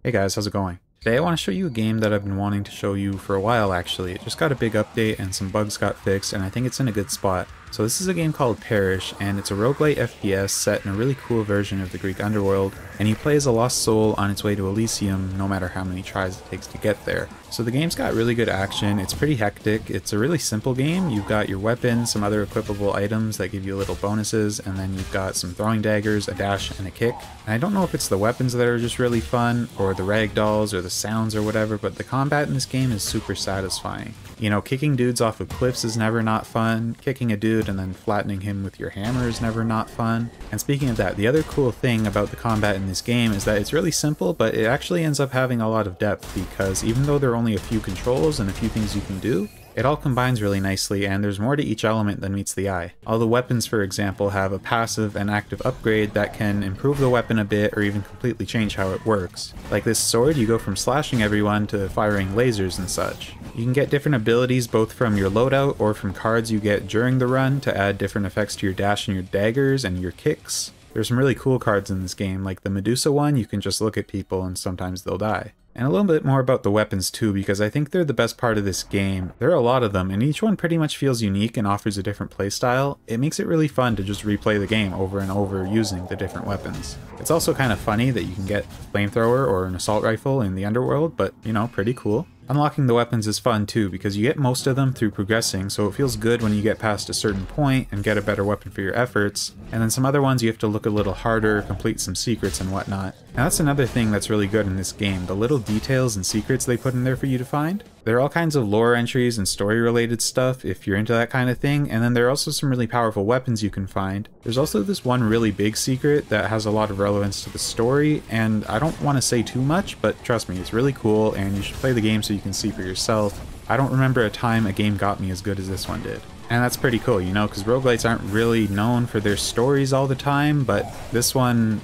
Hey guys, how's it going? Today I want to show you a game that I've been wanting to show you for a while actually. It just got a big update and some bugs got fixed and I think it's in a good spot. So this is a game called Perish, and it's a roguelite FPS set in a really cool version of the Greek Underworld, and you play as a lost soul on its way to Elysium no matter how many tries it takes to get there. So the game's got really good action, it's pretty hectic, it's a really simple game. You've got your weapons, some other equipable items that give you little bonuses, and then you've got some throwing daggers, a dash, and a kick. And I don't know if it's the weapons that are just really fun, or the ragdolls, or the sounds or whatever, but the combat in this game is super satisfying. You know, kicking dudes off of cliffs is never not fun, kicking a dude and then flattening him with your hammer is never not fun. And speaking of that, the other cool thing about the combat in this game is that it's really simple, but it actually ends up having a lot of depth, because even though there are only a few controls and a few things you can do, it all combines really nicely, and there's more to each element than meets the eye. All the weapons, for example, have a passive and active upgrade that can improve the weapon a bit or even completely change how it works. Like this sword, you go from slashing everyone to firing lasers and such. You can get different abilities both from your loadout or from cards you get during the run to add different effects to your dash and your daggers and your kicks. There's some really cool cards in this game, like the Medusa one. You can just look at people and sometimes they'll die. And a little bit more about the weapons too, because I think they're the best part of this game. There are a lot of them, and each one pretty much feels unique and offers a different playstyle. It makes it really fun to just replay the game over and over using the different weapons. It's also kind of funny that you can get a flamethrower or an assault rifle in the Underworld, but you know, pretty cool. Unlocking the weapons is fun too, because you get most of them through progressing, so it feels good when you get past a certain point and get a better weapon for your efforts, and then some other ones you have to look a little harder, complete some secrets and whatnot. Now that's another thing that's really good in this game, the little details and secrets they put in there for you to find. There are all kinds of lore entries and story related stuff if you're into that kind of thing, and then there are also some really powerful weapons you can find. There's also this one really big secret that has a lot of relevance to the story, and I don't want to say too much, but trust me, it's really cool and you should play the game so you can see for yourself. I don't remember a time a game got me as good as this one did. And that's pretty cool, you know, because roguelites aren't really known for their stories all the time, but this one,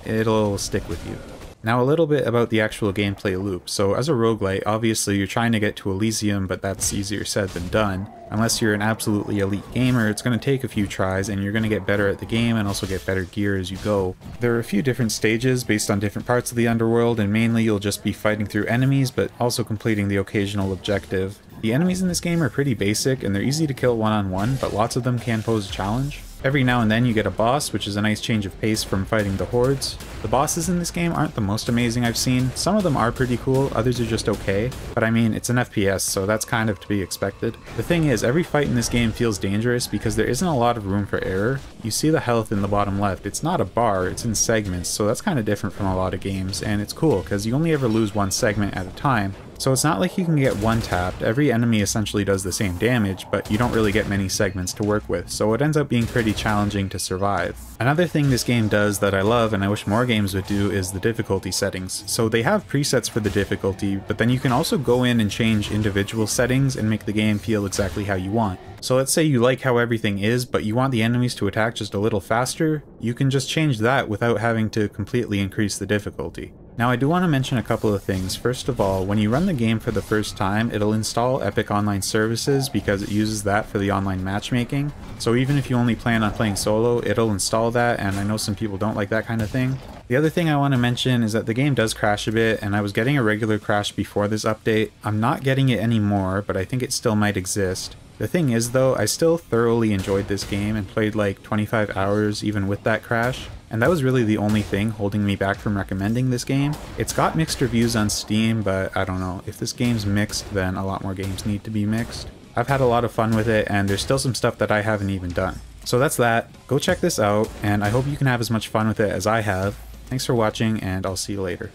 it'll stick with you. Now a little bit about the actual gameplay loop. So as a roguelite, obviously you're trying to get to Elysium, but that's easier said than done. Unless you're an absolutely elite gamer, it's going to take a few tries and you're going to get better at the game and also get better gear as you go. There are a few different stages based on different parts of the underworld, and mainly you'll just be fighting through enemies, but also completing the occasional objective. The enemies in this game are pretty basic and they're easy to kill one-on-one, but lots of them can pose a challenge. Every now and then you get a boss, which is a nice change of pace from fighting the hordes. The bosses in this game aren't the most amazing I've seen. Some of them are pretty cool, others are just okay. But I mean, it's an FPS, so that's kind of to be expected. The thing is, every fight in this game feels dangerous because there isn't a lot of room for error. You see the health in the bottom left. It's not a bar, it's in segments, so that's kind of different from a lot of games, and it's cool because you only ever lose one segment at a time. So it's not like you can get one-tapped. Every enemy essentially does the same damage, but you don't really get many segments to work with, so it ends up being pretty challenging to survive. Another thing this game does that I love and I wish more games would do is the difficulty settings. So they have presets for the difficulty, but then you can also go in and change individual settings and make the game feel exactly how you want. So let's say you like how everything is, but you want the enemies to attack just a little faster, you can just change that without having to completely increase the difficulty. Now I do want to mention a couple of things. First of all, when you run the game for the first time, it'll install Epic Online Services because it uses that for the online matchmaking. So even if you only plan on playing solo, it'll install that, and I know some people don't like that kind of thing. The other thing I want to mention is that the game does crash a bit, and I was getting a regular crash before this update. I'm not getting it anymore, but I think it still might exist. The thing is though, I still thoroughly enjoyed this game and played like 25 hours even with that crash. And that was really the only thing holding me back from recommending this game. It's got mixed reviews on Steam, but I don't know. If this game's mixed, then a lot more games need to be mixed. I've had a lot of fun with it, and there's still some stuff that I haven't even done. So that's that. Go check this out, and I hope you can have as much fun with it as I have. Thanks for watching, and I'll see you later.